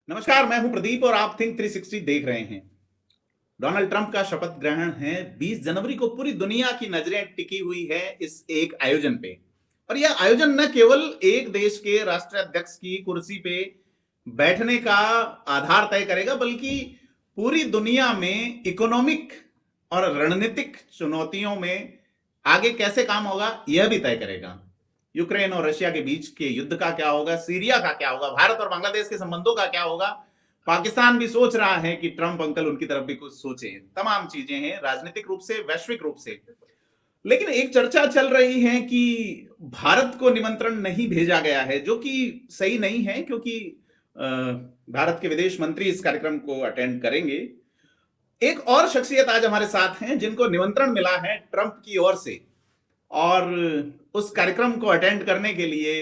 नमस्कार, मैं हूं प्रदीप और आप थिंक 360 देख रहे हैं। डोनाल्ड ट्रंप का शपथ ग्रहण है 20 जनवरी को। पूरी दुनिया की नजरें टिकी हुई है इस एक आयोजन पे। और यह आयोजन न केवल एक देश के राष्ट्राध्यक्ष की कुर्सी पे बैठने का आधार तय करेगा, बल्कि पूरी दुनिया में इकोनॉमिक और रणनीतिक चुनौतियों में आगे कैसे काम होगा यह भी तय करेगा। यूक्रेन और रशिया के बीच के युद्ध का क्या होगा, सीरिया का क्या होगा, भारत और बांग्लादेश के संबंधों का क्या होगा। पाकिस्तान भी सोच रहा है कि ट्रंप अंकल उनकी तरफ भी कुछ सोचे। तमाम चीजें हैं, राजनीतिक रूप से, वैश्विक रूप से। लेकिन एक चर्चा चल रही है कि भारत को निमंत्रण नहीं भेजा गया है, जो कि सही नहीं है, क्योंकि भारत के विदेश मंत्री इस कार्यक्रम को अटेंड करेंगे। एक और शख्सियत आज हमारे साथ हैं जिनको निमंत्रण मिला है ट्रंप की ओर से, और उस कार्यक्रम को अटेंड करने के लिए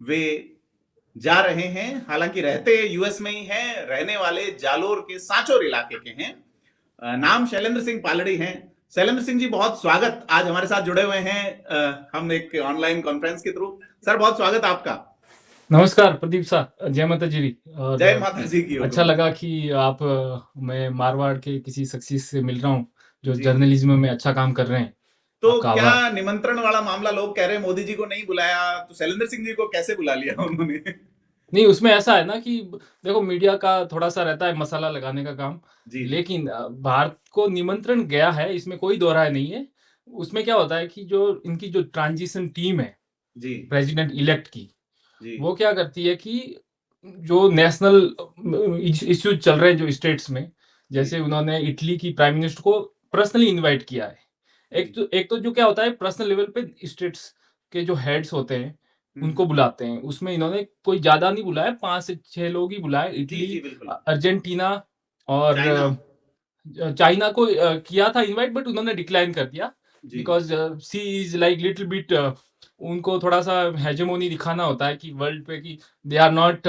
वे जा रहे हैं। हालांकि रहते यूएस में ही हैं, रहने वाले जालोर के सांचोर इलाके के हैं। नाम शैलेंद्र सिंह पालड़ी हैं। शैलेंद्र सिंह जी, बहुत स्वागत। आज हमारे साथ जुड़े हुए हैं हम एक ऑनलाइन कॉन्फ्रेंस के थ्रू। सर, बहुत स्वागत आपका। नमस्कार प्रदीप साहब, जय माता जी। और जय माता जी की। अच्छा लगा कि आप मैं मारवाड़ के किसी शख्सियत से मिल रहा हूँ जो जी। जर्नलिज्म में अच्छा काम कर रहे हैं। तो आपका क्या आभार। निमंत्रण वाला मामला, लोग कह रहे हैं मोदी जी को नहीं बुलाया, तो शैलेंद्र सिंह जी को कैसे बुला लिया उन्होंने? नहीं, उसमें ऐसा है ना कि देखो, मीडिया का थोड़ा सा रहता है मसाला लगाने का काम। जी जी लेकिन भारत को निमंत्रण गया है, इसमें कोई दो राय नहीं है। उसमें क्या होता है कि जो इनकी जो ट्रांजिशन टीम है जी प्रेसिडेंट इलेक्ट की, जी वो क्या करती है कि जो नेशनल इश्यूज चल रहे हैं जो स्टेट्स में, जी जैसे उन्होंने इटली की प्राइम मिनिस्टर को पर्सनली इनवाइट किया है। जी। एक तो जो क्या होता है, पर्सनल लेवल पे स्टेट्स के जो हेड्स होते हैं उनको हम्म। बुलाते हैं। उसमें इन्होंने कोई ज्यादा नहीं बुलाया, 5 से 6 लोग ही बुलाए। जी इटली, जी, बिल्कुल। अर्जेंटीना और चाइना। चाइना को किया था इनवाइट, बट उन्होंने डिक्लाइन कर दिया जी because she is like little bit, उनको थोड़ा सा हेजेमोनी दिखाना होता है कि वर्ल्ड पे कि they are not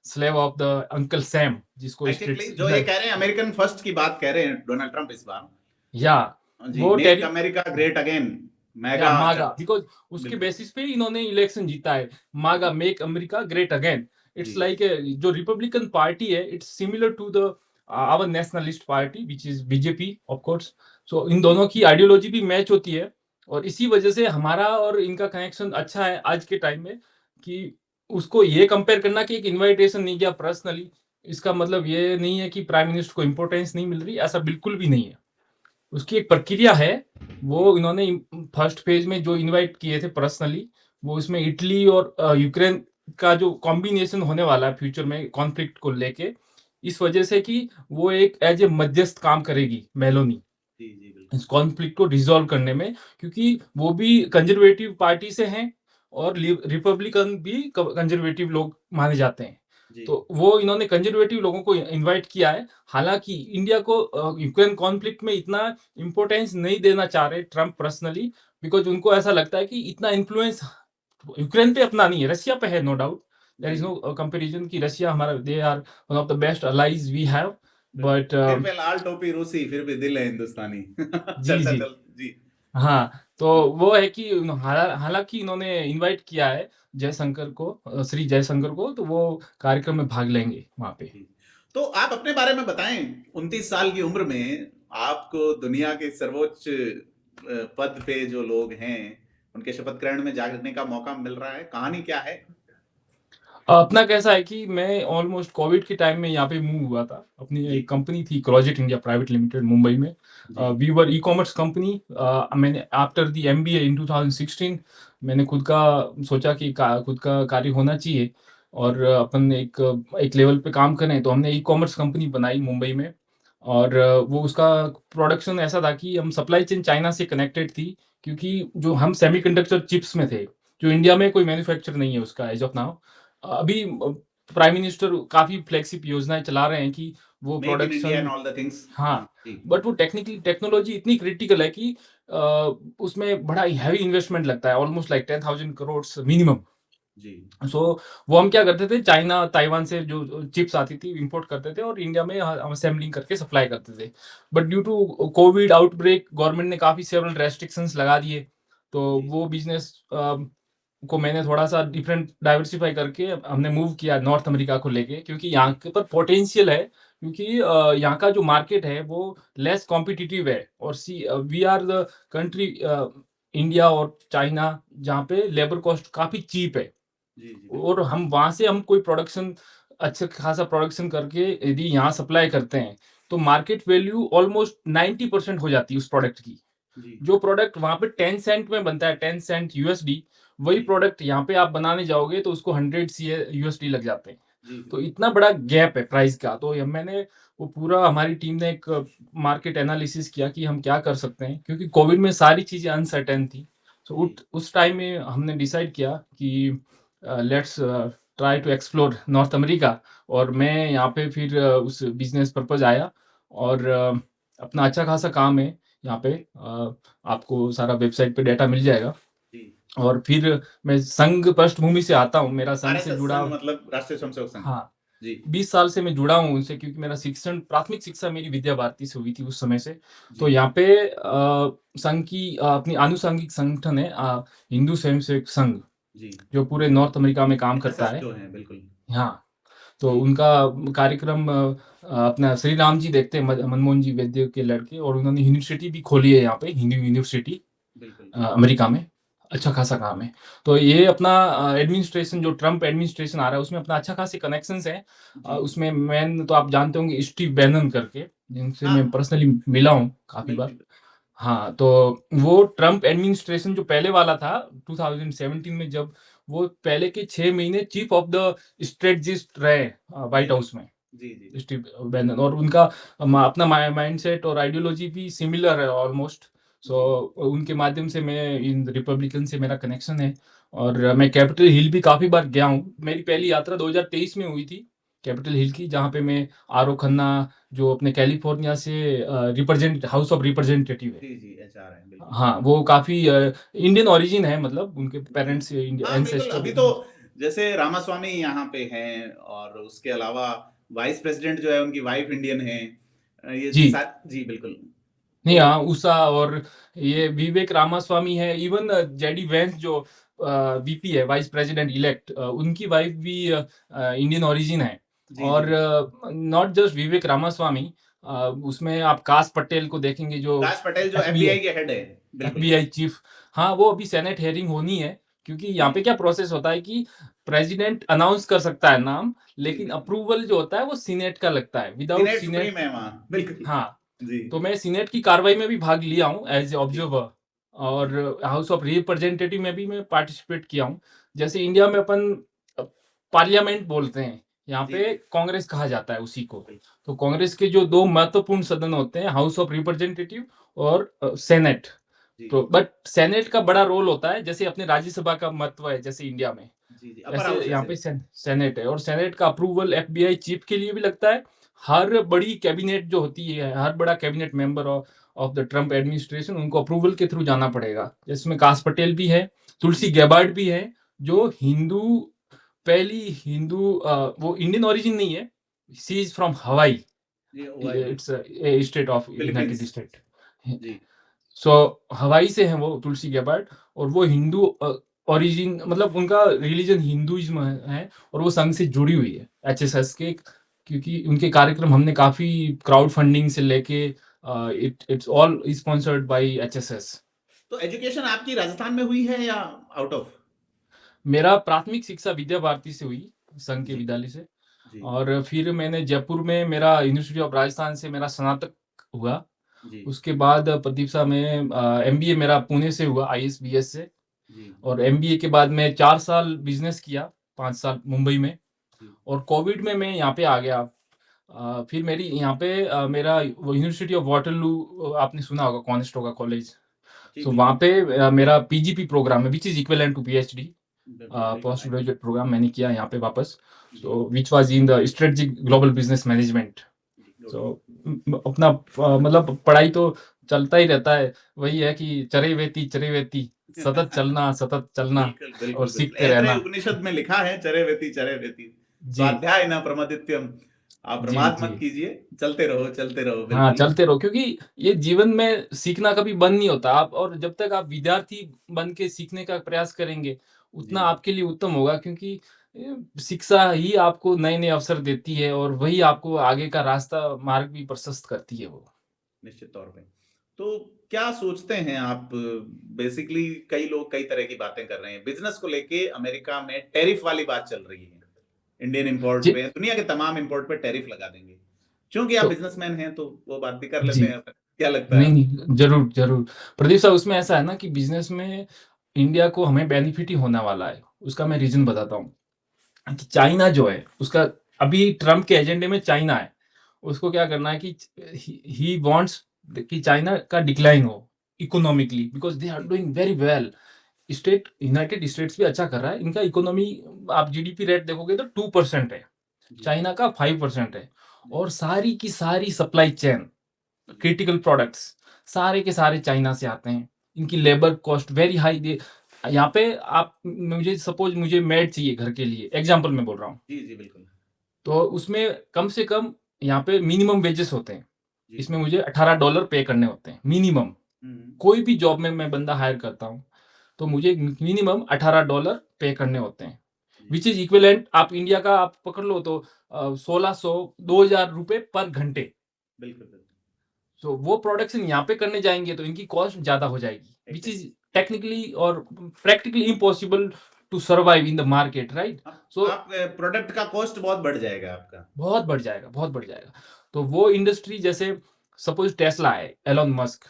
slave of the uncle Sam, जिसको एक्चुअली स्टेट्स जो ये कह रहे हैं, अमेरिकन फर्स्ट की बात कह रहे हैं डोनाल्ड ट्रंप इस बार। या जी, वो मेक टेरी अमेरिका ग्रेट अगेन। या मेगा मागा, चर्च। बिकॉज उसके बिल्कुल। बेसिस पे इन्होंने इलेक्शन जीता है। मागा, जी मेक अमेरिका ग्रेट अगेन। जी इट्स लाइक जो रिपब्लिकन पार्टी है, it's similar to the our nationalist party which is BJP of course. So in जी दोनों की आइडियोलॉजी भी मैच होती है, और इसी वजह से हमारा और इनका कनेक्शन अच्छा है आज के टाइम में। कि उसको ये कंपेयर करना कि एक इनविटेशन नहीं गया पर्सनली, इसका मतलब ये नहीं है कि प्राइम मिनिस्टर को इंपॉर्टेंस नहीं मिल रही, ऐसा बिल्कुल भी नहीं है। उसकी एक प्रक्रिया है। जी वो इन्होंने फर्स्ट फेज में जो इनवाइट किए थे पर्सनली, वो इसमें इटली और यूक्रेन का जो कॉम्बिनेशन होने वाला है फ्यूचर में कॉन्फ्लिक्ट को लेके, इस वजह से कि वो एक एज ए मध्यस्थ काम करेगी मेलोनी जी जी, बिल्कुल। इस कॉन्फ्लिक्ट को रिजॉल्व करने में, क्योंकि वो भी कंजर्वेटिव पार्टी से हैं और रिपब्लिकन भी कंजर्वेटिव लोग माने जाते हैं। जी तो वो इन्होंने कंजर्वेटिव लोगों को इनवाइट किया है। हालांकि इंडिया को यूक्रेन कॉन्फ्लिक्ट में इतना इंपॉर्टेंस नहीं देना चाह रहे ट्रंप पर्सनली, बिकॉज उनको ऐसा लगता है कि इतना इन्फ्लुएंस यूक्रेन पे अपना नहीं है, रशिया पे है, नो डाउट। देयर जी, इज नो कंपैरिजन कि रशिया हमारा, they are one of the best allies we have. बिल्कुल। बट सिर पे लाल टोपी रूसी, फिर भी दिल है हिंदुस्तानी। जी चर्चा जी, चल। जी हाँ। तो वो है कि हालांकि इन्होंने इनवाइट किया है जयशंकर को, श्री जयशंकर को, तो वो कार्यक्रम में भाग लेंगे वहां पे। जी। तो आप अपने बारे में बताएं। 29 साल की उम्र में आपको दुनिया के सर्वोच्च पद पे जो लोग हैं, उनके शपथ ग्रहण में जाने का मौका मिल रहा है। कहानी क्या है? अपना कैसा है कि मैं ऑलमोस्ट कोविड के टाइम में यहाँ पे मूव हुआ था। अपनी जी एक कंपनी थी Crozet India private limited Mumbai में। जी we were e commerce company. मैंने आफ्टर द एमबीए इन 2016 मैंने खुद का सोचा कि खुद का कार्य होना चाहिए, जी और अपन एक लेवल पे काम करें, तो हमने ई कॉमर्स कंपनी बनाई मुंबई में। और वो उसका प्रोडक्शन ऐसा था कि हम सप्लाई चेन चाइना से कनेक्टेड थी, क्योंकि जो हम सेमीकंडक्टर चिप्स में थे, जो इंडिया में कोई मैन्युफैक्चर नहीं है उसका एज ऑफ नाउ। अभी प्राइम मिनिस्टर काफी फ्लेक्सिब योजनाएं चला रहे हैं कि वो make in India and production, all the things. हाँ। जी बट वो टेक्निकली टेक्नोलॉजी इतनी क्रिटिकल है कि अ, उसमें बड़ा हैवी इन्वेस्टमेंट लगता है, ऑलमोस्ट लाइक 10,000 करोड़ मिनिमम। जी सो वो हम क्या करते थे, चाइना ताइवान से जो चिप्स आती थी इंपोर्ट करते थे, और इंडिया में हम असेंबलिंग करके सप्लाई करते थे। But due to covid outbreak government ने काफी सेवरल रेस्ट्रिक्शंस लगा दिए, तो जी वो बिजनेस को मैंने थोड़ा-सा डिफरेंट डाइवर्सिफ़ाई करके हमने मूव किया नॉर्थ अमेरिका को लेके, क्योंकि यहाँ के पर पोटेंशियल है, क्योंकि यहाँ का जो मार्केट है वो लेस कॉम्पिटिटिव है, और we are the country, India और चाइना, जहाँ पे लेबर कॉस्ट काफ़ी चीप है। जी, जी, और बिल्कुल। हम वहाँ से हम कोई प्रोडक्शन, अच्छा खासा प्रोडक्शन करके यदि यहाँ सप्लाई करते हैं, तो मार्केट वैल्यू ऑलमोस्ट 90% हो जाती है उस प्रोडक्ट की। जी, जो प्रोडक्ट वहाँ पे 10 सेंट में बनता है, 10 सेंट यूएसडी, वही जी, प्रोडक्ट यहाँ पे आप बनाने जाओगे तो उसको 100 सीए यूएसडी लग जाते हैं। जी, तो जी, इतना बड़ा गैप है प्राइस का। तो ये मैंने वो पूरा, हमारी टीम ने एक मार्केट एनालिसिस किया कि हम क्या कर सकते हैं, क्योंकि कोविड में सारी चीज़ें अनसर्टेन थी। तो जी, उस टाइम में हमने डिसाइड किया कि let's try to explore North America. और मैं यहाँ पे फिर उस बिज़नेस पर्पज़ आया, और अपना अच्छा खासा काम है यहाँ पे। आपको सारा वेबसाइट पे डाटा मिल जाएगा। जी। और फिर मैं संघ पृष्ठभूमि से आता हूँ, मेरा संघ से आरएसएस जुड़ा। संघ मतलब राष्ट्रीय स्वयंसेवक संघ। हाँ, जी, 20 साल से मैं जुड़ा हूँ उनसे, क्योंकि मेरा शिक्षण, प्राथमिक शिक्षा मेरी विद्या भारती से हुई थी उस समय से। तो जी, यहाँ पे संघ की अपनी आनुषंगिक संगठन है, हिंदू स्वयंसेवक संघ, जी। जो पूरे नॉर्थ अमेरिका में काम करता एनएसएस है। जो है, बिल्कुल। हाँ, तो जी, उनका कार्यक्रम अपना श्री राम जी देखते हैं, मनमोहन जी वैद्य के लड़के, और उन्होंने यूनिवर्सिटी भी खोली है यहाँ पे, हिंदू यूनिवर्सिटी बिल्कुल। अमेरिका में। अच्छा खासा काम है। तो ये अपना एडमिनिस्ट्रेशन, जो ट्रम्प एडमिनिस्ट्रेशन आ रहा है, उसमें अपना अच्छा खासे कनेक्शंस हैं। जी। उसमें मेन तो आप जानते होंगे स्टीव बैनन करके, जिनसे मैं हाँ, पर्सनली मिला हूँ काफ़ी बार। बिल्कुल। हाँ, तो वो ट्रम्प एडमिनिस्ट्रेशन जो पहले वाला था 2017 में, जब वो पहले के 6 महीने चीफ ऑफ द स्ट्रेटजिस्ट रहे जी, व्हाइट हाउस में, बिल्कुल। जी, जी, स्टीव बैनन। और उनका अपना माइंडसेट और आइडियोलॉजी भी सिमिलर है ऑलमोस्ट। सो जी, उनके माध्यम से मैं इन रिपब्लिकन से मेरा कनेक्शन है। और मैं कैपिटल हिल भी काफ़ी बार गया हूँ। मेरी पहली यात्रा 2023 में हुई थी कैपिटल हिल की, जहाँ पे मैं आर.ओ. खन्ना, जो अपने कैलिफोर्निया से रिप्रेजेंट हाउस ऑफ रिप्रेजेंटेटिव है। जी, जी, एचआर है, बिल्कुल। हाँ, वो काफ़ी इंडियन ओरिजिन है, मतलब उनके जी। पेरेंट्स हाँ, बिल्कुल, एंसेस्टर। अभी तो जैसे रामास्वामी यहाँ पे हैं और उसके अलावा वाइस प्रेसिडेंट जो है उनकी वाइफ इंडियन है। ये जी। जी, बिल्कुल। नहीं, तो हाँ, उषा और ये विवेक रामास्वामी है, इवन जेडी वेंस जो वीपी है, वाइस प्रेसिडेंट इलेक्ट, उनकी वाइफ भी इंडियन ओरिजिन है। जी, जी, और बिल्कुल। नॉट जस्ट विवेक रामास्वामी, उसमें आप काश पटेल को देखेंगे, जो काश पटेल जो एफबीआई एफबीआई के हेड है, बिल्कुल। FBI chief. हाँ, वो अभी सेनेट हेयरिंग होनी है, क्योंकि यहाँ पे जी, क्या प्रोसेस होता है कि प्रेसिडेंट अनाउंस कर सकता है नाम, जी, लेकिन बिल्कुल। अप्रूवल जो होता है वो सीनेट का लगता है, विदाउट सीनेट सुप्रीम सीनेट। है वहाँ, बिल्कुल। हाँ, जी, तो मैं सीनेट की कार्रवाई में भी भाग लिया हूँ एज़ ए जी, ऑब्जर्वर। और जी, हाउस ऑफ रिप्रेजेंटेटिव में भी मैं पार्टिसिपेट किया हूँ। जैसे इंडिया में अपन अ, पार्लियामेंट बोलते हैं, यहाँ जी, पे जी, कांग्रेस कहा जाता है उसी को। बिल्कुल। तो कांग्रेस के जो 2 महत्वपूर्ण सदन होते हैं, हाउस ऑफ रिप्रेजेंटेटिव और सेनेट। जी, तो बट सेनेट का बड़ा रोल होता है, जैसे अपने राज्यसभा का महत्व है जैसे इंडिया में, जी, जी, अपर वैसे हाउस है यहाँ पे सेनेट। सेनेट है। और सेनेट का अप्रूवल एफबीआई चीफ के लिए भी लगता है। हर बड़ी कैबिनेट जो होती है, हर बड़ा cabinet member of the Trump administration, उनको अप्रूवल के थ्रू जाना पड़ेगा। जिसमें काश पटेल भी है, तुलसी जी, गैबार्ड भी है, जो जी, हिंदू, पहली हिंदू, वो इंडियन ओरिजिन नहीं है, शी इज फ्रॉम हवाई। जी, it's a state of United Philippines. State. जी, सो हवाई से हैं वो, तुलसी गैबार्ड। और वो हिंदू ओरिजिन, मतलब उनका रिलीजन हिंदुइज्म है। और वो संघ से जुड़ी हुई है, एचएसएस के, क्योंकि उनके कार्यक्रम हमने काफ़ी क्राउड फंडिंग से लेके, it's all sponsored by HSS. तो एजुकेशन आपकी राजस्थान में हुई है या आउट ऑफ? मेरा प्राथमिक शिक्षा विद्या भारती से हुई, संघ के जी, विद्यालय से। जी, और फिर मैंने जयपुर में, मेरा यूनिवर्सिटी ऑफ राजस्थान से मेरा स्नातक हुआ। जी, उसके बाद प्रदीप में एमबीए मेरा पुणे से हुआ, आईएसबीएस से। जी, और एमबीए के बाद मैं 4 साल बिज़नेस किया, 5 साल मुंबई में। जी, और कोविड में मैं यहाँ पे आ गया। फिर मेरी यहाँ पे मेरा वो यूनिवर्सिटी ऑफ वाटरलू, आपने सुना होगा, कॉनेस्टोगा कॉलेज। जी, सो वहाँ बिल्कुल। पे मेरा पीजीपी प्रोग्राम है, which is equivalent to PhD. बिल्कुल, पोस्ट ग्रेजुएट प्रोग्राम मैंने किया यहाँ पे वापस। जी, so which was in the strategic global business management. जी, गुड। सो अपना मतलब पढ़ाई तो चलता ही रहता है। वही है कि चरे वेती, सतत चलना बिल्कुल, और बिल्कुल, बिल्कुल। सीखते ऐतरेय रहना। उपनिषद में लिखा है, चरैवेति, चरैवेति, जी, स्वाध्याय न प्रमदित्यम। आप जी, प्रमाद मत जी। कीजिए, चलते रहो, हाँ, बिल्कुल। चलते रहो, क्योंकि ये जीवन में सीखना कभी बंद नहीं होता। आप, और जब तक आप विद्यार्थी बन के सीखने का प्रयास करेंगे, उतना जी, आपके लिए उत्तम होगा, क्योंकि शिक्षा ही आपको नए-नए अवसर देती है और वही आपको आगे का रास्ता मार्ग भी प्रशस्त करती है वो। निश्चित तौर पे। तो क्या सोचते हैं आप बेसिकली कई लोग कई तरह की बातें कर रहे हैं। बिज़नेस को लेके अमेरिका में टैरिफ वाली बात चल रही है। इंडियन इम्पोर्ट जी, पे, दुनिया के तमाम इम्पोर्ट पे टैरिफ लगा देंगे। चूँकि आप तो बिज़नेसमैन हैं तो वो बात भी कर जी, लेते हैं। क्या लगता है नहीं, आपको? नहीं, ज़रूर, ज़रूर। प्रदीप साहब, उसमें ऐसा है ना कि बिज़नेस में इंडिया को हमें बेनिफिट ही होने वाला है। उसका मैं रीज़न बताता हूँ। कि चाइना जो है उसका, अभी ट्रम्प के एजेंडे में चाइना है। उसको क्या करना है कि ही वांट्स कि चाइना का डिक्लाइन हो economically, because they R G, doing very well. United states भी अच्छा कर रहा है। इनका इकोनॉमी, आप जीडीपी रेट देखोगे तो 2% है। जी, चाइना का 5% है। जी, और सारी की सारी सप्लाई चेन, जी, क्रिटिकल प्रोडक्ट्स सारे के सारे चाइना से आते हैं। इनकी लेबर कॉस्ट वेरी हाई। दे यहाँ पे आप मुझे सपोज़ मुझे मेड चाहिए घर के लिए, एग्ज़ाम्पल मैं बोल रहा हूँ। जी, जी, बिल्कुल। तो उसमें कम से कम यहाँ पे मिनिमम वेजेस होते हैं। जी। इसमें मुझे $18 पे करने होते हैं, मिनिमम। हुँ, हुँ। कोई भी जॉब में मैं बंदा हायर करता हूँ, तो मुझे मिनिमम $18 पे करने होते हैं। जी, व्हिच इज़ इक्विवेलेंट, आप इंडिया का आप पकड़ लो तो 1600 $2000 पर घंटे। बिल्कुल, बिल्कुल। तो वो प्रोडक्शन यहाँ पे करने जाएँगे तो इनकी कॉस्ट ज़्यादा हो जाएगी, व्हिच इज़ एग्ज़ैक्टली। टेक्निकली और practically impossible to survive in the market, right? So आप प्रोडक्ट का कॉस्ट बहुत बढ़ जाएगा आपका। बहुत बढ़ जाएगा, बहुत बढ़ जाएगा। तो वो इंडस्ट्री, जैसे सपोज़ टेस्ला है, एलन मस्क,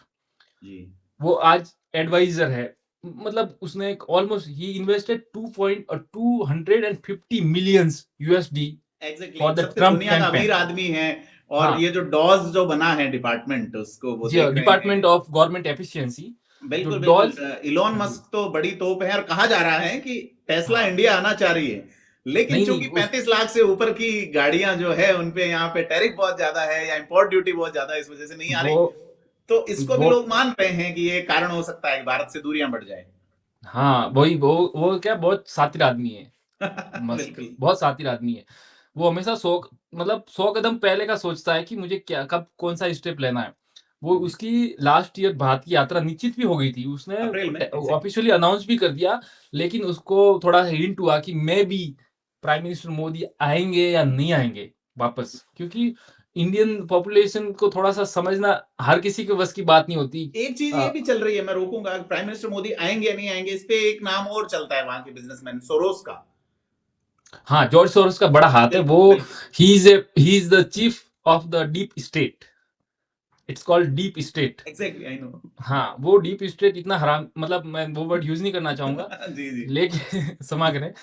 जी। वो आज एडवाइज़र है। मतलब उसने almost he invested 250 millions USD exactly for the सबसे ट्रम्प दुनिया का अमीर कैम्पेन। आदमी है और हाँ, ये जो डॉज़ जो बना है डिपार्टमेंट उसको वो जी, देख रहे डिपार्टमेंट हैं। ऑफ गवर्नमेंट एफिशिएंसी, जो बिल्कुल, बिल्कुल डॉज़। इलॉन जी, मस्क तो बड़ी तोप है और कहा जा रहा है कि टेस्ला हाँ। इंडिया आना चाह रही है। लेकिन नहीं, चूँकि नहीं, उस 35 लाख से ऊपर की गाड़ियाँ जो है उन पे यहाँ पे टैरिफ बहुत ज़्यादा है या इम्पोर्ट ड्यूटी बहुत ज़्यादा है, इस वज़ह से नहीं आ वो रही। तो इसको भी वो लोग मान रहे हैं कि ये कारण हो सकता है कि भारत से दूरियाँ बढ़ जाएँ। हाँ, वही वो क्या बहुत शातिर आदमी है। मस्क बिल्कुल। बहुत शातिर आदमी है। वो हमेशा 100 मतलब 100 कदम पहले का सोचता है कि मुझे क्या कब कौन-सा स्टेप लेना है। वो जी, उसकी लास्ट ईयर भारत की यात्रा निश्चित भी हो गई थी। उसने अप्रैल में एग्ज़ैक्टली। ऑफ़िशियली अनाउंस भी कर दिया, लेकिन उसको थोड़ा हिंट हुआ कि मेबी प्राइम मिनिस्टर मोदी आएँगे या नहीं आएँगे वापस। क्योंकि इंडियन पॉपुलेशन को थोड़ा-सा समझना हर किसी के बस की बात नहीं होती। एक चीज़ ये अ, भी चल रही है, मैं रोकूँगा, प्राइम मिनिस्टर मोदी आएँगे या नहीं आएँगे, इस पे एक नाम और चलता है वहाँ के बिज़नेसमैन सोरोस का। हाँ, जॉर्ज सोरोस का बड़ा हाथ है। बिल्कुल, वो बिल्कुल। He is the chief of the deep state. It's called deep state. Exactly I know. हाँ, वो डीप स्टेट इतना हराम, मतलब मैं वो वर्ड यूज़ नहीं करना चाहूँगा, जी, जी। लेकिन क्षमा करें,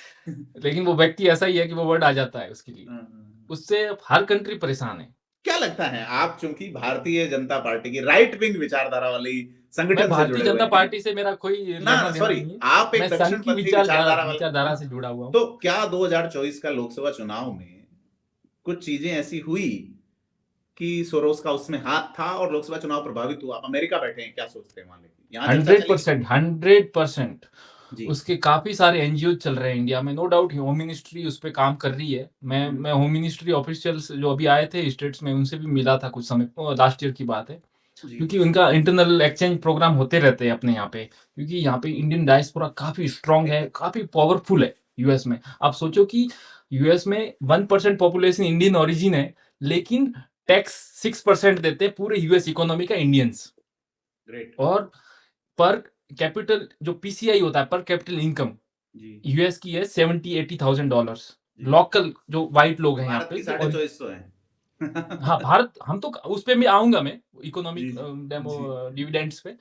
लेकिन वो व्यक्ति ऐसा ही है कि वो वर्ड आ जाता है उसके लिए। हाँ, हाँ, हाँ। उससे हर कंट्री परेशान है। क्या लगता है आप चूँकि भारतीय जनता पार्टी की राइट विंग विचारधारा वाली मैं संगठन से भारतीय जुड़े हुए जनता हैं। पार्टी से मेरा कोई ना, लेना-देना सॉरी नहीं है। आप एक मैं संघ की दक्षिणपंथी विचारधारा वाले विचारधारा हाँ, से जुड़ा हुआ हूँ। तो क्या 2024 का लोकसभा चुनाव में कुछ चीज़ें ऐसी हुई कि सोरोस का उसमें हाथ था और लोकसभा चुनाव प्रभावित हुआ? आप अमेरिका बैठे हैं, क्या सोचते हैं वहाँ लेके? यहाँ चर्चा चली? 100%, 100%। जी। उसके काफ़ी सारे एनजीओ चल रहे हैं इंडिया में, नो डाउट होम मिनिस्ट्री उस पे काम कर रही है। हुँ, मैं होम मिनिस्ट्री ऑफिशियल्स जो अभी आए थे स्टेट्स में, उनसे भी मिला था कुछ समय, लास्ट ईयर की बात है। जी। क्योंकि उनका इंटरनल एक्सचेंज प्रोग्राम होते रहते हैं अपने यहाँ पे। क्योंकि यहाँ पे इंडियन डायस्पोरा काफ़ी स्ट्रॉन्ग है, एग्ज़ैक्टली। काफ़ी पावरफुल है यूएस में। आप सोचो कि यूएस में 1% पॉपुलेशन इंडियन ओरिजिन है, लेकिन टैक्स 6% देते हैं पूरे यूएस इकोनॉमी का इंडियंस। ग्रेट। और पर कैपिटल जो पीसीआई होता है, पर कैपिटल इनकम, जी, यूएस की है $70,000-80,000। जी। लोकल जो व्हाइट लोग हैं यहाँ भारत पे की जो, साढ़े और 2400 हैं। हाँ, भारत, हम तो उस पे भी आऊँगा मैं, जी, इकोनॉमिक जी। डेमो जी। डिविडेंड्स पे।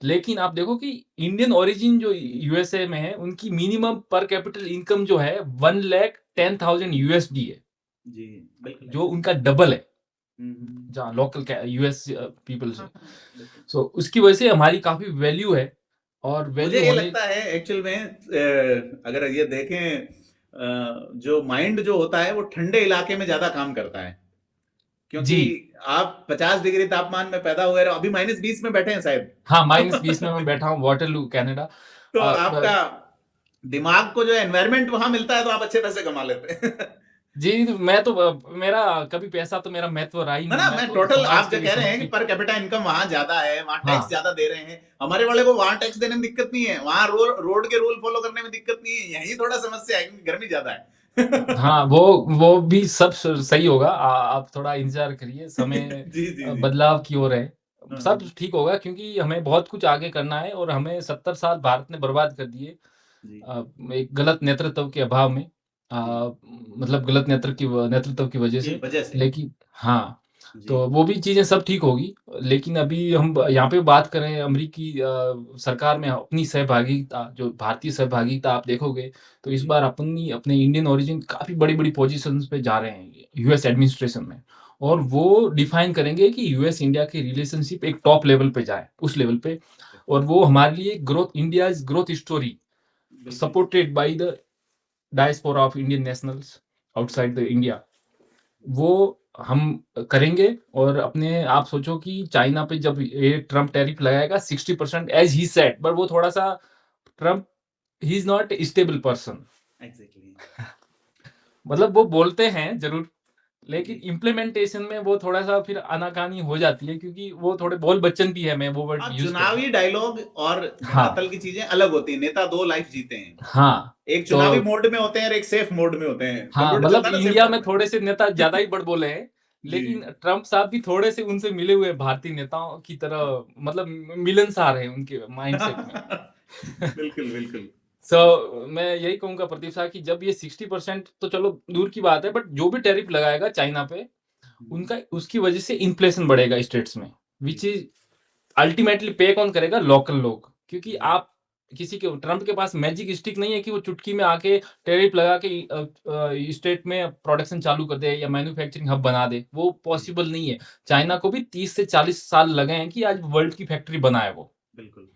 लेकिन आप देखो कि इंडियन ओरिजिन जो यूएसए में है, उनकी मिनिमम पर कैपिटल इनकम जो है 1,10,000 यूएसडी है, जी, बिल्कुल जो ऐसा है। उनका डबल है, हुँ, हुँ। जहाँ लोकल कै यूएस पीपल से। हाँ, हाँ, बिल्कुल। सो उसकी वजह से हमारी काफ़ी वैल्यू है, और मुझे वैल्यू ये होने। लगता है एक्चुअल में अगर ये देखें जो माइंड जो होता है वो ठंडे इलाके में ज़्यादा काम करता है। क्योंकि जी, आप 50 डिग्री तापमान में पैदा हुए और अभी -20 में बैठे हैं शायद। हाँ, -20 में मैं बैठा हूँ वाटरलू कनाडा। तो ब आपका दिमाग को जो एनवायरनमेंट वहाँ मिलता है तो आप अच्छे पैसे कमा लेते हैं। जी, मैं तो मेरा कभी पैसा तो मेरा महत्व रहा ही ना नहीं, ना, मैं मैं तो टोटल समाज आप के जो लिए कह रहे हैं कि समर्पित। पर कैपिटा इनकम वहां ज्यादा है, वहां टैक्स हाँ, ज्यादा दे रहे हैं, हमारे वाले को वहां टैक्स देने में दिक्कत नहीं है, वहां रोड के रूल फॉलो करने में दिक्कत नहीं है, यही थोड़ा समस्या है क्योंकि गर्मी ज्यादा है। हाँ, वो भी सब सही होगा। आप थोड़ा इंतज़ार करिए, समय जी जी जी। बदलाव की ओर है। हाँ, सब हाँ, ठीक होगा क्योंकि हमें बहुत कुछ आगे करना है और हमें 70 साल भारत ने बर्बाद कर दिए जी अ, एक गलत नेतृत्व के अभाव में। जी मतलब गलत नेतृत्व की वजह की से। वजह से। लेकिन हाँ, जी तो वो भी चीज़ें सब ठीक होगी। लेकिन अभी हम यहाँ पे बात करें अमेरिकी सरकार में अपनी सहभागिता, जो भारतीय सहभागिता आप देखोगे, तो इस जी बार अपने इंडियन ओरिजिन काफ़ी बड़ी-बड़ी पोज़ीशंस पे जा रहे हैं यूएस एडमिनिस्ट्रेशन में। और जी वो डिफाइन करेंगे कि यूएस इंडिया की रिलेशनशिप एक टॉप लेवल पे जाए, उस लेवल पे। और वो हमारे लिए इंडियाज़ ग्रोथ स्टोरी बिल्कुल। Supported by the diaspora of Indian nationals outside the India, वो हम करेंगे। और अपने आप सोचो कि चाइना पे जब ये ट्रम्प टैरिफ लगाएगा 60% एज़ ही सेड, बट वो थोड़ा-सा Trump, he is not stable person. Exactly. मतलब वो बोलते हैं ज़रूर, लेकिन जी इम्प्लीमेंटेशन में वो थोड़ा-सा फिर आनाकानी हो जाती है क्योंकि वो थोड़े बोल बच्चन भी है, मैं वो वर्ड हाँ, यूज़ करूँगा। चुनावी डायलॉग और हाँ, धरातल की चीजें अलग होती हैं, नेता दो लाइफ जीते हैं, हाँ, एक चुनावी तो मोड में होते हैं और एक सेफ मोड में होते हैं, हाँ, कंप्यूटर मतलब चलता है ना सेफ इंडिया मोड में में। थोड़े से नेता ज़्यादा ही बड़बोले हैं, जी। लेकिन ट्रम्प साहब भी थोड़े से उनसे मिले हुए भारतीय नेताओं की तरह, मतलब मिलनसार हैं उनके माइंडसेट में। बिल्कुल बिल्कुल। मैं यही कहूँगा प्रतीक्षा कि जब ये 60% तो चलो दूर की बात है, बट जो भी टैरिफ लगाएगा चाइना पे, हम्म, उनका उसकी वजह से इन्फ्लेशन बढ़ेगा स्टेट्स में, जी व्हिच इज़ अल्टीमेटली पे कौन करेगा? लोकल लोग। क्योंकि जी आप किसी के ट्रम्प के पास मैजिक स्टिक नहीं है कि वो चुटकी में आके टैरिफ लगा के स्टेट में प्रोडक्शन चालू कर दे या मैन्युफैक्चरिंग हब बना दे, वो जी पॉसिबल नहीं है। चाइना को भी 30 से 40 साल लगे हैं कि आज वर्ल्ड की फैक्ट्री बनाए वो। बिल्कुल।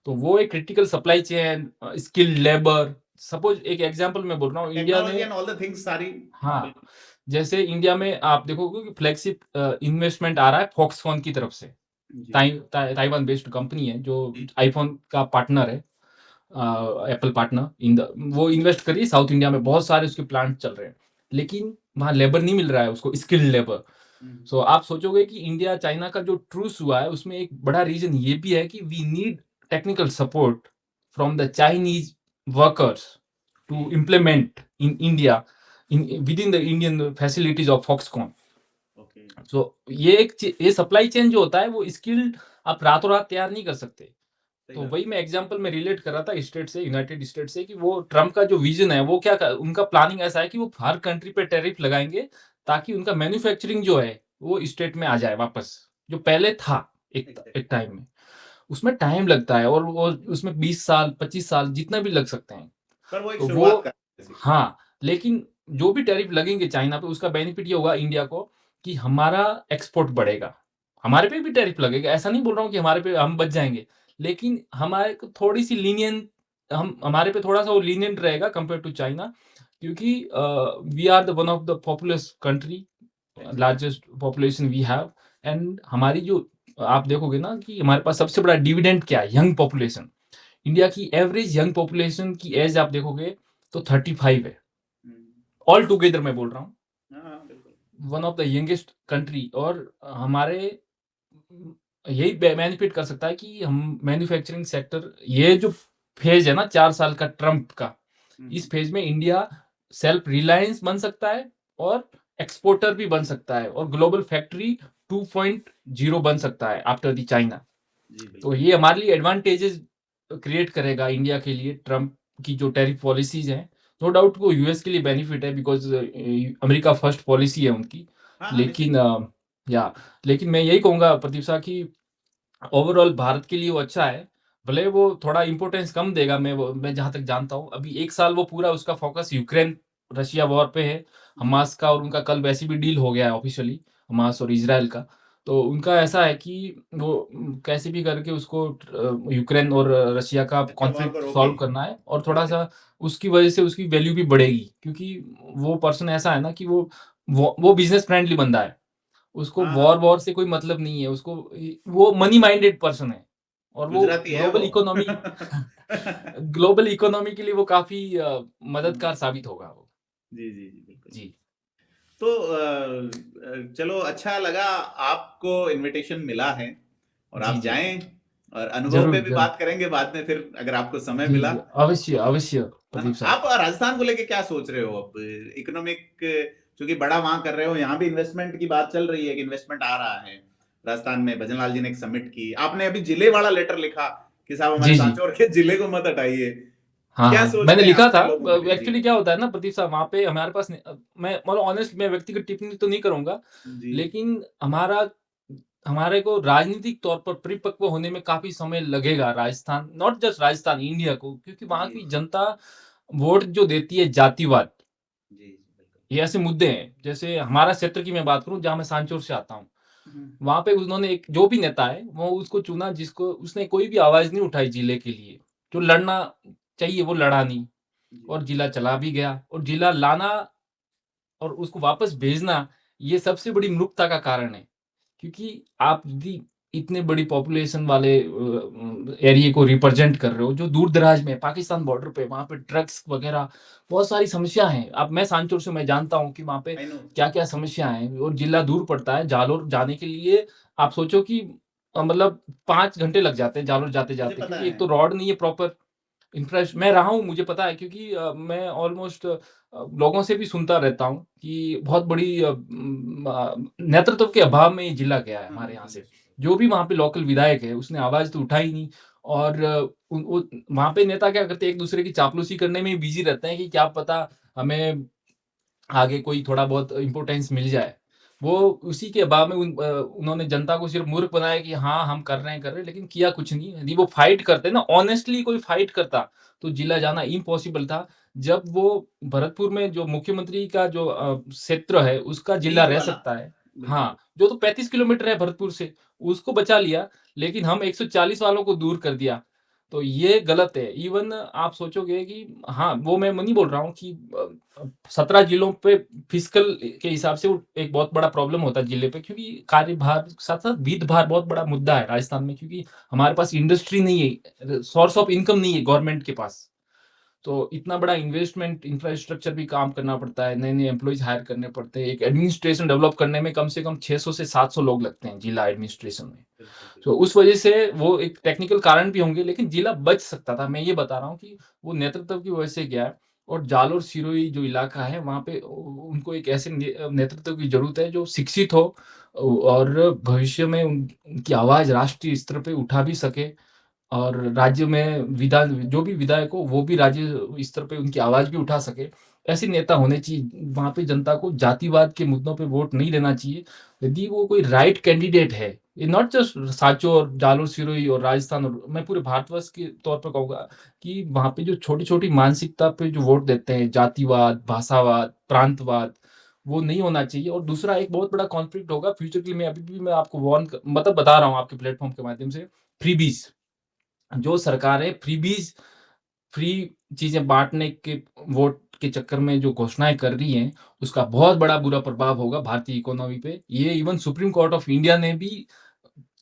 तो वो एक critical supply chain, skilled labour, suppose एक एग्ज़ाम्पल मैं बोल रहा हूँ, इंडिया टेक्नोलॉजी ने एंड ऑल द थिंग्स सारी। हाँ, बिल्कुल। जैसे इंडिया में आप देखोगे कि फ्लैगशिप इन्वेस्टमेंट आ रहा है फॉक्सकॉन की तरफ से। जी ताइवान बेस्ड कंपनी है जो जी आईफ़ोन का पार्टनर है, एप्पल पार्टनर इन द वो इन्वेस्ट करी साउथ इंडिया में, बहुत सारे उसके प्लांट चल रहे हैं। लेकिन वहाँ लेबर नहीं मिल रहा है उसको, स्किल्ड लेबर। हम्म, सो आप सोचोगे कि इंडिया चाइना का जो ट्रूस हुआ है, उसमें एक बड़ा रीज़न ये भी है कि we need technical support from the Chinese workers to जी implement in India, in within the Indian facilities of Foxconn. Okay. So ये सप्लाई चेन जो होता है वो स्किल्ड आप रातों-रात तैयार नहीं कर सकते। सही तो बात वही है। मैं एग्ज़ाम्पल में रिलेट कर रहा था स्टेट से, यूनाइटेड स्टेट से, कि वो ट्रम्प का जो विज़न है वो क्या उनका प्लानिंग ऐसा है कि वो हर कंट्री पे टैरिफ लगाएँगे ताकि उनका मैन्युफैक्चरिंग जो है वो स्टेट में आ जाए वापस, जो पहले था एक एग्जैक्टली। टाइम में। उसमें टाइम लगता है और वो उसमें 20 साल, 25 साल जितना भी लग सकते हैं। पर वो एक तो शुरुआत वो कर बेसिकली। हाँ, लेकिन जो भी टैरिफ लगेंगे चाइना पे, उसका बेनिफिट ये होगा इंडिया को कि हमारा एक्सपोर्ट बढ़ेगा। हमारे पे भी टैरिफ लगेगा, ऐसा नहीं बोल रहा हूँ कि हमारे पे हम बच जाएँगे, लेकिन हमारे को थोड़ी-सी लीनिएंट, हम हमारे पे थोड़ा-सा वो लीनिएंट रहेगा कंपेयर टू चाइना, क्योंकि we are the one of the populous country, exactly. Largest population we have. And हमारी जो आप देखोगे ना कि हमारे पास सबसे बड़ा डिविडेंड क्या है? Young population. इंडिया की एवरेज यंग पॉपुलेशन की एज आप देखोगे तो 35 है। ऑल टुगेदर मैं बोल रहा हूँ, हाँ हाँ, बिल्कुल। One of the youngest country. और हमारे यही बेनिफिट कर सकता है कि हम मैन्युफैक्चरिंग सेक्टर, ये जो फेज है ना 4 साल का ट्रम्प का, इस हम्म, फेज में इंडिया सेल्फ रिलायंस बन सकता है और एक्सपोर्टर भी बन सकता है और ग्लोबल फैक्ट्री 2.0 बन सकता है आफ्टर द चाइना। जी तो बिल्कुल। ये हमारे लिए एडवांटेजेस क्रिएट करेगा इंडिया के लिए, ट्रम्प की जो टैरिफ पॉलिसीज हैं। नो डाउट वो यूएस के लिए बेनिफिट है बिकॉज़ अमेरिका फर्स्ट पॉलिसी है उनकी। हाँ हाँ, निश्चित। लेकिन या लेकिन मैं यही कहूँगा प्रदीप साहब कि ओवरऑल भारत के लिए वो अच्छा है। भले वो थोड़ा इम्पोर्टेंस कम देगा, मैं जहाँ तक जानता हूँ। अभी 1 साल वो पूरा उसका फ़ोकस यूक्रेन रशिया वॉर पे है। जी हमास का और उनका कल वैसे भी डील हो गया है ऑफ़िशियली, हमास और इज़राइल का। तो उनका ऐसा है कि वो कैसे भी करके उसको यूक्रेन और रशिया का अच्छा, वॉर को कॉन्फ्लिक्ट रोके। सॉल्व करना है और ओके। थोड़ा-सा उसकी वज़ह से उसकी वैल्यू भी बढ़ेगी। क्योंकि वो पर्सन ऐसा है ना कि वो बिज़नेस फ्रेंडली बंदा है। उसको हाँ हाँ, वॉर-वॉर से कोई मतलब नहीं है, उसको वो मनी माइंडेड पर्सन है और वो गुजराती है वो। ग्लोबल इकोनॉमी ग्लोबल इकोनॉमी के लिए वो काफ़ी हम्म, मददगार साबित होगा वो। जी जी जी बिल्कुल। जी। तो चलो अच्छा लगा, आपको इनविटेशन मिला है और जी, आप जी। जाएं, और अनुभव ज़रूर, पे भी ज़रूर। बात करेंगे बाद में फिर अगर आपको समय जी, मिला, जी। अवश्य, अवश्य है ना? प्रदीप साहब। आप राजस्थान को लेके क्या सोच रहे हो अब? इकोनॉमिक चूंकि बड़ा वहां कर रहे हो, यहाँ भी इन्वेस्टमेंट की बात चल रही है कि इन्वेस्टमेंट आ रहा है राजस्थान में। भजनलाल जी ने एक समिट की, आपने अभी जिले वाला लेटर लिखा कि साहब हमारे जी, जी। सांचौर के जिले को मत हटाइए। हाँ, क्या हाँ। सोच मैंने रहे हैं लिखा था अपने लोगों के लिए? जी एक्चुअली क्या होता है ना प्रदीप साहब, वहाँ पे हमारे पास मैं मतलब ऑनेस्ट, मैं व्यक्तिगत टिप्पणी तो नहीं करूँगा, जी लेकिन हमारे को राजनीतिक तौर पर परिपक्व होने में काफ़ी समय लगेगा Rajasthan, not just Rajasthan, India को, क्योंकि वहाँ जी की जनता वोट जो देती है जातिवाद, जी जी बिल्कुल। ये ऐसे मुद्दे हैं। जैसे हमारा क्षेत्र की मैं बात करूँ, जहाँ मैं सांचौर से आता हूँ, हम्म, वहाँ पे उन्होंने एक जो भी नेता है, वो उसको चुना जिसको उसने कोई भी आवाज़ नहीं उठाई जिले के लिए। जो लड़ना चाहिए वो लड़ा नहीं, जी और जिला चला भी गया, और जिला लाना और उसको वापस भेजना, ये सबसे बड़ी मूर्खता का कारण है। क्योंकि आप यदि इतने बड़ी पॉपुलेशन वाले एरिया को रिप्रेजेंट कर रहे हो, जो दूर-दराज में है, पाकिस्तान बॉर्डर पे, वहाँ पे ड्रग्स वगैरह बहुत सारी समस्या हैं। अब मैं सांचौर से, मैं जानता हूँ कि वहाँ पे आई नो। क्या-क्या समस्या हैं, और जिला दूर पड़ता है। जालोर जाने के लिए आप सोचो कि मतलब 5 घंटे लग जाते हैं जालोर मुझे जाते-जाते, पता क्योंकि एक है। तो रोड नहीं है प्रॉपर। मैं रहा हूँ, मुझे पता है, क्योंकि मैं ऑलमोस्ट लोगों से भी सुनता रहता हूँ कि बहुत बड़ी नेतृत्व के अभाव में ये जिला गया है हाँ हमारे यहाँ बिल्कुल से। निश्चित जो भी वहाँ पे लोकल विधायक है, उसने आवाज़ तो उठाई नहीं, और वहाँ पे नेता क्या करते हैं, एक-दूसरे की चापलूसी करने में ही बिज़ी रहते हैं कि क्या पता हमें आगे कोई थोड़ा बहुत इम्पोर्टेंस मिल जाए। वो उसी के अभाव में उन्होंने जनता को सिर्फ़ मूर्ख बनाया कि हाँ, हम कर रहे हैं, लेकिन किया कुछ नहीं। यदि वो फाइट करते ना, ऑनेस्टली कोई फाइट करता, तो जिला जाना इम्पॉसिबल था। जब वो भरतपुर में जो मुख्यमंत्री का जो क्षेत्र है, उसका जिला जीत रह वाला। सकता है। बिल्कुल। हाँ, जो तो 35 किलोमीटर है भरतपुर से, उसको बचा लिया, लेकिन हम 140 वालों को दूर कर दिया। तो ये गलत है। इवन आप सोचोगे कि हाँ, वो मैं नहीं बोल रहा हूँ कि 17 जिलों पे फिस्कल के हिसाब से वो एक बहुत बड़ा प्रॉब्लम होता है जिले पे, क्योंकि कार्यभार के साथ-साथ वित्त भार बहुत बड़ा मुद्दा है राजस्थान में, क्योंकि हमारे पास इंडस्ट्री नहीं है, सोर्स ऑफ इनकम नहीं है गवर्नमेंट के पास। तो इतना बड़ा इन्वेस्टमेंट, इंफ्रास्ट्रक्चर भी काम करना पड़ता है, नए-नए एम्प्लॉइज़ हायर करने पड़ते हैं। एक एडमिनिस्ट्रेशन डेवलप करने में कम से कम 600 से 700 लोग लगते हैं जिला एडमिनिस्ट्रेशन में। बिल्कुल तो बिल्कुल। उस वजह से वो एक टेक्निकल कारण भी होंगे, लेकिन जिला बच सकता था। मैं ये बता रहा हूँ कि वो नेतृत्व की वजह से गया है। और जालोर सिरोही जो इलाका है, वहाँ पे उनको एक ऐसे नेतृत्व की ज़रूरत है जो शिक्षित हो, और भविष्य में उनकी आवाज़ राष्ट्रीय स्तर पे उठा भी सके, और राज्य में जो भी विधायक हो, वो भी राज्य स्तर पे उनकी आवाज़ भी उठा सके। ऐसे नेता होने चाहिए। वहाँ पे जनता को जातिवाद के मुद्दों पे वोट नहीं देना चाहिए। यदि वो कोई राइट कैंडिडेट है, ये नॉट जस्ट सांचौर, जालोर, सिरोही और राजस्थान, और मैं पूरे भारतवर्ष के तौर पे कहूँगा कि वहाँ पे जो छोटी-छोटी मानसिकता पे जो वोट देते हैं, जातिवाद, भाषावाद, प्रांतवाद, वो नहीं होना चाहिए। और दूसरा एक बहुत बड़ा कॉन्फ्लिक्ट होगा फ्यूचर के लिए, मैं अभी भी मैं आपको मतलब बता रहा हूँ आपके प्लेटफ़ॉर्म के माध्यम से, फ्रीबीज़। जो सरकारें फ्री चीज़ें बाँटने के वोट के चक्कर में जो घोषणाएँ कर रही हैं, उसका बहुत बड़ा बुरा प्रभाव होगा भारतीय इकोनॉमी पे। ये even supreme court of India ने भी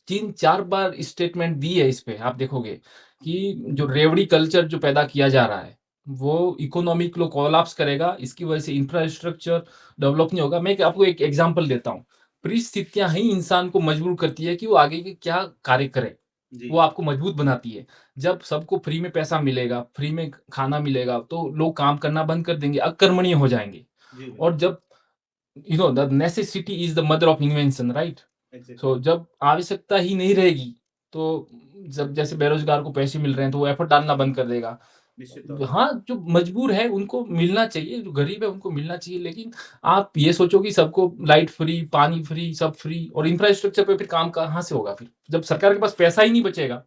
3-4 बार स्टेटमेंट दी है इस पे, आप देखोगे कि जो रेवड़ी कल्चर जो पैदा किया जा रहा है, वो इकोनॉमी को कोलैप्स करेगा। इसकी वजह से इंफ्रास्ट्रक्चर डेवलप नहीं होगा। मैं एक आपको एक एग्ज़ाम्पल देता हूँ। परिस्थितियाँ ही इंसान को मजबूर करती है कि वो आगे के क्या कार्य करे। जी वो आपको मजबूत बनाती है। जब सबको फ्री में पैसा मिलेगा, फ्री में खाना मिलेगा, तो लोग काम करना बंद कर देंगे, अकर्मण्य हो जाएँगे। जी और बिल्कुल। जब the necessity is the mother of invention, right? Exactly. So जब आवश्यकता ही नहीं रहेगी, तो जब जैसे बेरोज़गार को पैसे मिल रहे हैं, तो वो एफर्ट डालना बंद कर देगा। निश्चित तौर पे। हाँ, जो मजबूर है उनको मिलना चाहिए, जो गरीब है उनको मिलना चाहिए, लेकिन आप ये सोचो कि सबको लाइट फ्री, पानी फ्री, सब फ्री, और इंफ्रास्ट्रक्चर पे फिर काम कहाँ से होगा फिर? जब सरकार के पास पैसा ही नहीं बचेगा,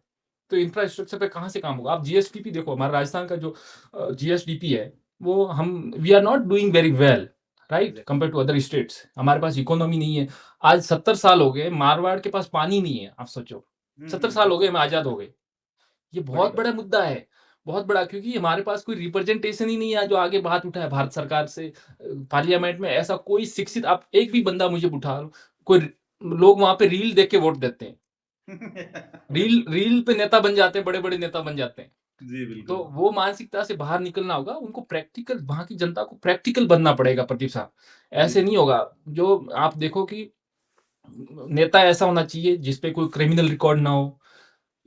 तो इंफ्रास्ट्रक्चर पे कहाँ से काम होगा? आप जीएसडीपी देखो, हमारा राजस्थान का जो जीएसडीपी है, वो हम we are not doing very well, right? Exactly. Compared to other states. हमारे पास इकोनॉमी नहीं है। आज 70 साल हो गए, मारवाड़ के पास पानी नहीं है, आप सोचो। 70 साल हो गए, हम आज़ाद हो गए। ये बड़ी बहुत बात बड़ा है। मुद्दा है, बहुत बड़ा, क्योंकि हमारे पास कोई रिप्रेजेंटेशन ही नहीं है जो आगे बात उठाए भारत सरकार से। पार्लियामेंट में ऐसा कोई शिक्षित, आप एक भी बंदा मुझे उठा लो, कोई लोग वहाँ पे रील देख के वोट देते हैं। रील बिल्कुल। रील पे नेता बन जाते हैं, बड़े-बड़े नेता बन जाते हैं। जी, तो बिल्कुल। वो मानसिकता से बाहर निकलना होगा, उनको प्रैक्टिकल वहाँ की जनता को प्रैक्टिकल बनना पड़ेगा प्रदीप साहब। जी, ऐसे नहीं होगा, जो आप देखो कि नेता ऐसा होना चाहिए जिस पे कोई क्रिमिनल रिकॉर्ड ना हो,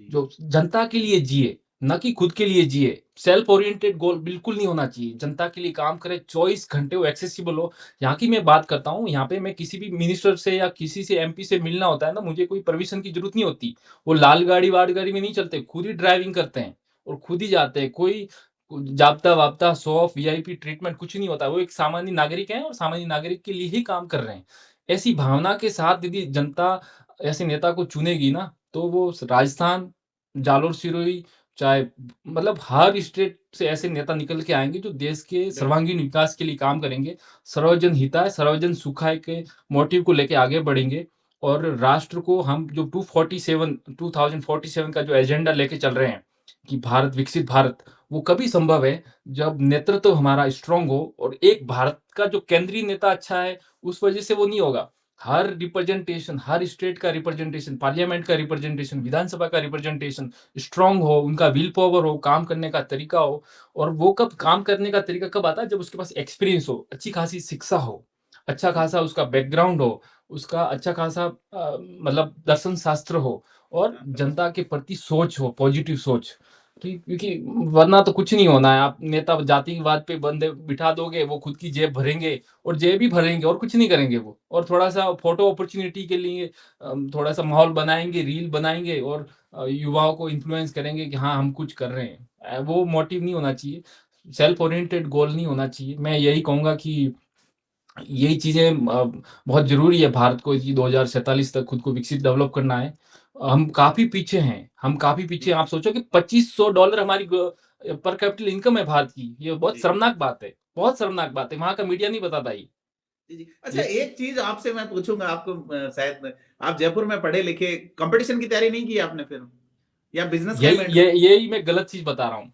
जी, जो जनता के लिए जिए, ना कि खुद के लिए जिए। सेल्फ ओरिएंटेड गोल बिल्कुल नहीं होना चाहिए। जनता के लिए काम करे, 24 घंटे वो एक्सेसिबल हो। यहाँ की मैं बात करता हूँ, यहाँ पे मैं किसी भी मिनिस्टर से या किसी से एमपी से मिलना होता है ना, मुझे कोई परमिशन की ज़रूरत नहीं होती। वो लाल गाड़ी वाड़ गाड़ी में नहीं चलते, खुद ही ड्राइविंग करते हैं और खुद ही जाते हैं। कोई जाब्ता-वाब्ता, शो ऑफ, वीआईपी ट्रीटमेंट कुछ नहीं होता। वो एक सामान्य नागरिक हैं और सामान्य नागरिक के लिए ही काम कर रहे हैं। ऐसी भावना के साथ यदि जनता ऐसे नेता को चुनेगी ना, तो वो राजस्थान, जालोर सिरोही, चाहे मतलब हर स्टेट से ऐसे नेता निकल के आएँगे जो देश के बिल्कुल। सर्वांगीण विकास के लिए काम करेंगे। सर्वजन हिताय, सर्वजन सुखाय के मोटिव को लेके आगे बढ़ेंगे और राष्ट्र को हम जो 2047 का जो एजेंडा लेके चल रहे हैं कि भारत विकसित भारत, वो कभी संभव है जब नेतृत्व हमारा स्ट्रॉन्ग हो और एक भारत का जो केंद्रीय नेता अच्छा है, उस वजह से वो नहीं होगा। हर रिप्रेजेंटेशन, हर स्टेट का रिप्रेजेंटेशन, पार्लियामेंट का रिप्रेजेंटेशन, विधानसभा का रिप्रेजेंटेशन स्ट्रॉन्ग हो, उनका विल पावर हो, काम करने का तरीका हो और वो कब काम करने का तरीका कब आता है जब उसके पास एक्सपीरियंस हो, अच्छी खासी शिक्षा हो, अच्छा जी, खासा उसका बैकग्राउंड हो, उसका अच्छा खासा मतलब दर्शन शास्त्र हो और हाँ, जनता के प्रति सोच हो, पॉजिटिव सोच। कि क्योंकि वरना तो कुछ नहीं होना है। आप नेता जातिवाद पे बंदे बिठा दोगे, वो खुद की जेब भरेंगे और जेब ही भरेंगे और कुछ नहीं करेंगे वो। और थोड़ा-सा फोटो अपॉर्च्युनिटी के लिए थोड़ा-सा माहौल बनाएँगे, रील बनाएँगे और युवाओं को इन्फ्लुएंस करेंगे कि हाँ, हम कुछ कर रहे हैं। वो मोटिव नहीं होना चाहिए, सेल्फ ओरिएंटेड गोल नहीं होना चाहिए। मैं यही कहूँगा कि यही चीज़ें बहुत ज़रूरी है भारत को कि 2047 तक खुद को विकसित डेवलप करना है। हम काफ़ी पीछे हैं, हम काफ़ी पीछे जी, हैं। आप सोचो कि $2500 हमारी पर कैपिटल इनकम है भारत की। ये बहुत जी, शर्मनाक बात है, बहुत शर्मनाक बात है। वहाँ का मीडिया नहीं बताता ये। जी, जी। अच्छा, ये एक चीज़ आपसे मैं पूछूँगा, आपको शायद आप जयपुर में पढ़े-लिखे, कॉम्पिटिशन की तैयारी नहीं की आपने फिर? या बिज़नेस का ही यही माइंड ये था? यही मैं गलत चीज़ बता रहा हूँ।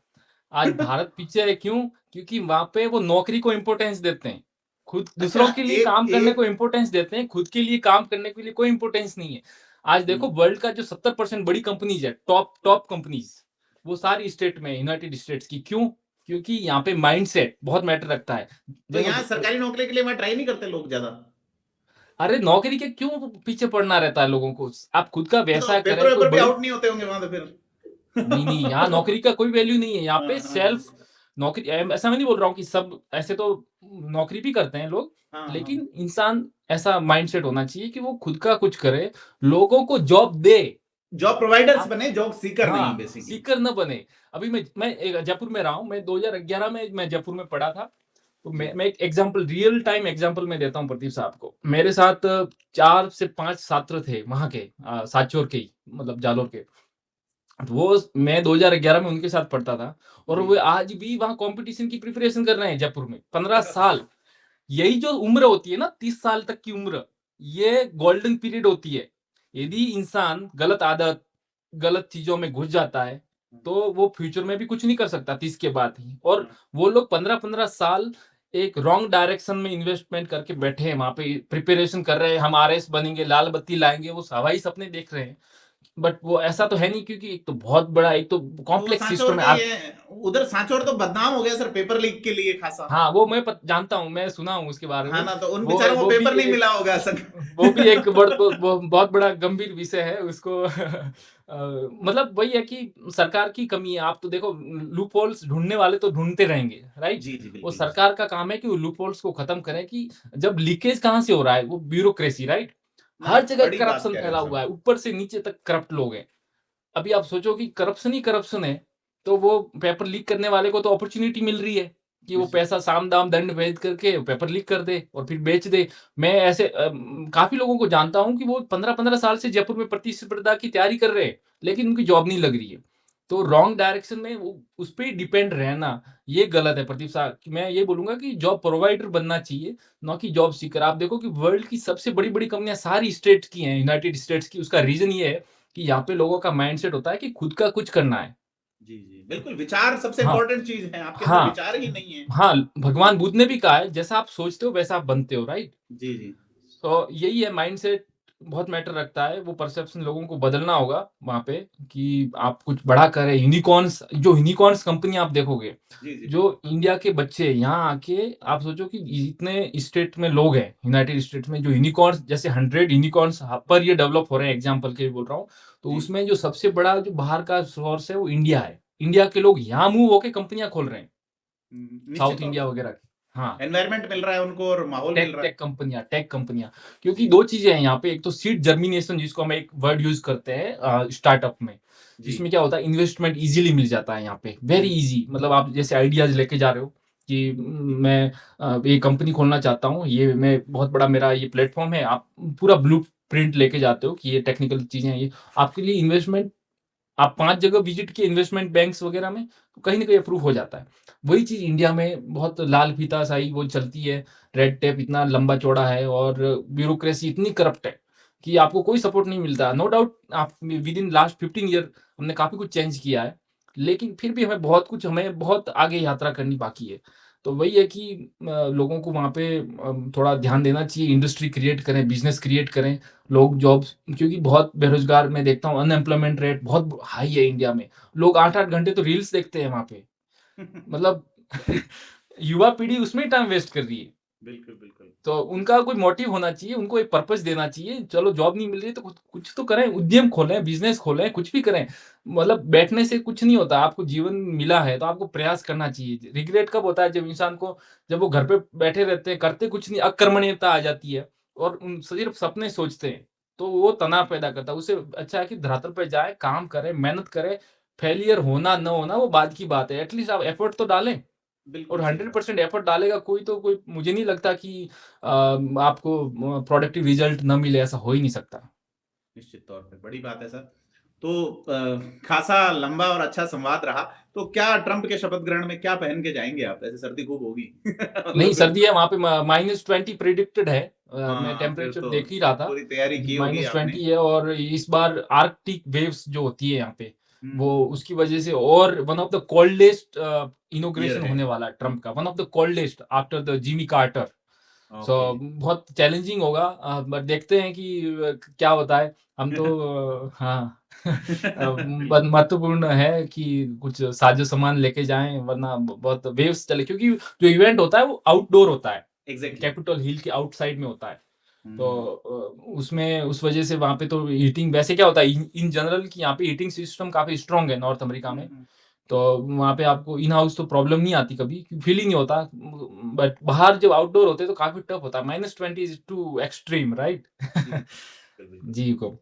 आज भारत पीछे है क्यों? क्योंकि वहाँ पे वो नौकरी को इम्पोर्टेंस देते हैं। खुद अच्छा, दूसरों के लिए एक काम करने को एक इम्पोर्टेंस देते हैं, खुद के लिए काम करने के लिए कोई इम्पोर्टेंस नहीं है। आज देखो हुँ, वर्ल्ड का जो 70% बड़ी कंपनीज़ है, टॉप टॉप कंपनीज़, वो सारी स्टेट में है, यूनाइटेड स्टेट्स की। क्यों? क्योंकि यहाँ पे माइंडसेट बहुत मैटर रखता है। तो देखो यहाँ सरकारी नौकरी के लिए वहाँ ट्राई नहीं करते लोग ज़्यादा? अरे नौकरी के क्यों पीछे पड़ना रहता है लोगों को? आप खुद का तो व्यवसाय करें, कोई पेपर-वेपर भी बड़ी आउट नहीं होते होंगे वहाँ तो फिर? नहीं, नहीं, यहाँ नौकरी का कोई वैल्यू नहीं है। यहाँ हाँ, पे हाँ, हाँ। सेल्फ नौकरी ऐसा मैं नहीं बोल रहा हूँ कि सब ऐसे तो नौकरी भी करते हैं लोग, हाँ, हाँ। लेकिन इंसान ऐसा माइंडसेट होना चाहिए कि वो खुद का कुछ करे, लोगों को जॉब दे। जॉब प्रोवाइडर्स आप बने, जॉब सीकर नहीं हाँ, बेसिकली। सीकर ना बने। अभी मैं एक जयपुर में रहा हूँ, मैं 2011 में मैं जयपुर में पढ़ा था। तो जी, मैं एक एग्ज़ाम्पल रियल टाइम एग्ज़ाम्पल मैं देता हूँ प्रदीप साहब को। मेरे साथ 4 से 5 छात्र थे वहाँ के सांचौर के ही मतलब जालोर के। वो मैं 2011 में उनके साथ पढ़ता था और जी। वो आज भी वहाँ कॉम्पिटिशन की प्रिपरेशन कर रहे हैं जयपुर में 15 साल। यही जो उम्र होती है ना 30 साल तक की उम्र, ये गोल्डन पीरियड होती है। यदि इंसान गलत आदत, गलत चीज़ों में घुस जाता है, हाँ, तो वो फ्यूचर में भी कुछ नहीं कर सकता 30 के बाद ही। और हाँ। वो लोग 15-15 साल एक रॉन्ग डायरेक्शन में इन्वेस्टमेंट करके बैठे हैं वहाँ पे प्रिपरेशन कर रहे हैं, हम आरएस बनेंगे, लाल बत्ती लाएँगे, वो हवाई सपने देख रहे हैं। बट वो ऐसा तो है नहीं क्योंकि एक तो बहुत बड़ा एक तो तो वो कॉम्प्लेक्स सांचौर सिस्टम है। के आप ये उधर सांचौर तो बदनाम हो गया सर पेपर लीक के लिए खासा। हाँ, वो मैं जानता हूँ, मैं सुना हूँ उसके बारे हाँ में। ना, तो उन वो बेचारों को वो भी पेपर नहीं एक मिला होगा सर। वो भी एक वो बहुत बड़ा गंभीर विषय है उसको मतलब वही है कि सरकार की कमी है। आप तो देखो लूप होल्स ढूँढने वाले तो ढूँढते रहेंगे, राइट? जी, जी, वो बिल्कुल। सरकार का काम है कि वो लूप होल्स को खत्म करें कि जब लीकेज कहाँ से हो रहा है? वो ब्यूरोक्रेसी, राइट? ना, हर जगह बड़ी बात करप्शन कह रहे हो फैला सर। हुआ है, ऊपर से नीचे तक करप्ट लोग हैं। अभी आप सोचो कि करप्शन ही करप्शन है, तो वो पेपर लीक करने वाले को तो अपॉर्च्युनिटी मिल रही है कि वो जी, पैसा साम-दाम दंड भेद करके पेपर लीक कर दे और फिर बेच दे। मैं ऐसे काफ़ी लोगों को जानता हूँ कि वो 15-15 साल से जयपुर में प्रतिस्पर्धा की तैयारी कर रहे हैं, लेकिन उनकी जॉब नहीं लग रही है। तो रॉन्ग डायरेक्शन में वो उस पे ही डिपेंड रहना, ये गलत है प्रदीप साहब। कि मैं ये बोलूँगा कि जॉब प्रोवाइडर बनना चाहिए, ना कि जॉब सीकर। आप देखो कि वर्ल्ड की सबसे बड़ी-बड़ी कंपनियाँ सारी स्टेट्स की हैं, यूनाइटेड स्टेट्स की। उसका रीज़न ये है कि यहाँ पे लोगों का माइंडसेट होता है कि खुद का कुछ करना है। जी, जी। बिल्कुल, विचार सबसे हाँ, इम्पोर्टेंट चीज़ है, आपके अंदर हाँ, विचार ही नहीं है। हाँ, भगवान बुद्ध ने भी कहा है, जैसा आप सोचते हो वैसा आप बनते हो, राइट? जी, जी। तो यही है माइंडसेट बहुत मैटर रखता है, वो परसेप्शन लोगों को बदलना होगा वहाँ पे कि आप कुछ बड़ा करें। यूनिकॉर्न्स कंपनी आप देखोगे, जी, जी, जो इंडिया के बच्चे यहाँ आके आप सोचो कि इतने स्टेट में लोग हैं, यूनाइटेड स्टेट्स में जो यूनिकॉर्न्स जैसे 100 यूनिकॉर्न्स पर ईयर डेवलप हो रहे हैं, एग्जांपल के लिए बोल रहा हूँ। तो जी। उसमें जो सबसे बड़ा जो बाहर का सोर्स है वो इंडिया है। इंडिया के लोग यहाँ मूव होके कंपनियाँ खोल रहे हैं, निश्चित साउथ तौर इंडिया पे। वगैरह की। हाँ। एनवायरनमेंट मिल रहा है उनको और माहौल मिल टेक रहा है। टेक कंपनियाँ क्योंकि 2 चीज़ें हैं यहाँ पे, एक तो सीड जर्मिनेशन जिसको हम एक वर्ड यूज़ करते हैं स्टार्टअप में, जी, जिसमें क्या होता है इन्वेस्टमेंट ईज़िली मिल जाता है यहाँ पे, वेरी बिल्कुल। ईज़ी। मतलब आप जैसे आइडियाज़ लेके जा रहे हो कि जी, मैं ये कंपनी खोलना चाहता हूँ, ये मैं बहुत बड़ा मेरा ये प्लेटफ़ॉर्म है, आप पूरा ब्लूप्रिंट लेके जाते हो कि ये टेक्निकल चीज़ें हैं ये, आपके लिए इन्वेस्टमेंट आप 5 जगह विज़िट किए इन्वेस्टमेंट बैंक्स वगैरह में, तो कहीं न कहीं अप्रूव हो जाता है। वही चीज़ इंडिया में बहुत लाल फीताशाही वो चलती है, रेड टेप इतना लंबा-चौड़ा है और ब्यूरोक्रेसी इतनी करप्ट है कि आपको कोई सपोर्ट नहीं मिलता। नो डाउट आप विदिन लास्ट 15 ईयर हमने काफ़ी कुछ चेंज किया है, लेकिन फिर भी हमें बहुत आगे यात्रा करनी बाकी है। तो वही है कि लोगों को वहाँ पे थोड़ा ध्यान देना चाहिए, इंडस्ट्री क्रिएट करें, बिज़नेस क्रिएट करें, लोग जॉब्स क्योंकि बहुत बेरोज़गार मैं देखता हूँ अनएम्प्लॉयमेंट रेट बहुत हाई है इंडिया में। लोग 8-8 घंटे तो रील्स देखते हैं वहाँ पे। मतलब युवा पीढ़ी उसमें ही टाइम वेस्ट कर रही है। बिल्कुल, बिल्कुल। तो उनका कोई मोटिव होना चाहिए, उनको एक पर्पस देना चाहिए। चलो जॉब नहीं मिल रही है तो कुछ कुछ तो करें, उद्यम खोलें, बिज़नेस खोलें, कुछ भी करें। मतलब बैठने से कुछ नहीं होता, आपको जीवन मिला है तो आपको प्रयास करना चाहिए। रिग्रेट कब होता है जब वो घर पे बैठे रहते हैं, करते कुछ नहीं, अकर्मण्यता आ जाती है और सिर्फ सपने सोचते हैं, तो वो तनाव पैदा करता है। उससे अच्छा है कि धरातल पे जाएँ, काम करें, मेहनत करें, फेलियर होना, ना होना वो बाद की बात है। एटलीस्ट आप एफर्ट तो डालें। और बिल्कुल सही बात। 100% एफर्ट डालेगा कोई मुझे नहीं लगता कि आपको प्रोडक्टिव रिजल्ट ना मिले, ऐसा हो ही नहीं सकता। निश्चित तौर पे, बड़ी बात है सर। तो खासा लंबा और अच्छा संवाद रहा। तो क्या ट्रम्प के शपथ ग्रहण में क्या पहन के जाएँगे आप? ऐसे सर्दी खूब होगी। नहीं, मतलब सर्दी है वहाँ पे -20 प्रिडिक्टेड है। मैं हाँ, फिर टेम्परेचर तो देख ही रहा था। पूरी तैयारी की होगी आपने। -20 है और इस बार आर्कटिक वेव्स जो होती है यहाँ पे, वो हुँ, उसकी वजह से और one of the coldest year inauguration है। होने वाला है ट्रम्प का, one of the coldest after the Jimmy Carter. So okay. बहुत चैलेंजिंग होगा बट देखते हैं कि क्या होता है। हम तो हाँ बिल्कुल, महत्वपूर्ण है कि कुछ साजो-सामान लेके जाएँ वरना बहुत वेव्स चले क्योंकि जो इवेंट होता है वो आउटडोर होता है। एग्ज़ैक्टली। कैपिटल हिल के आउटसाइड में होता है। तो हुँ, उसमें उस वजह से वहाँ पे तो हीटिंग वैसे क्या होता है इन इन जनरल कि यहाँ पे हीटिंग सिस्टम काफ़ी स्ट्रॉन्ग है नॉर्थ अमेरिका हुँ, में। हुँ। तो वहाँ पे आपको इन हाउस तो प्रॉब्लम नहीं आती कभी, फील ही नहीं होता। बट बाहर जब आउटडोर होते हैं तो काफ़ी टफ होता है। -20 इज़ टू एक्सट्रीम राइट? जी, बिल्कुल, बिल्कुल। जी, को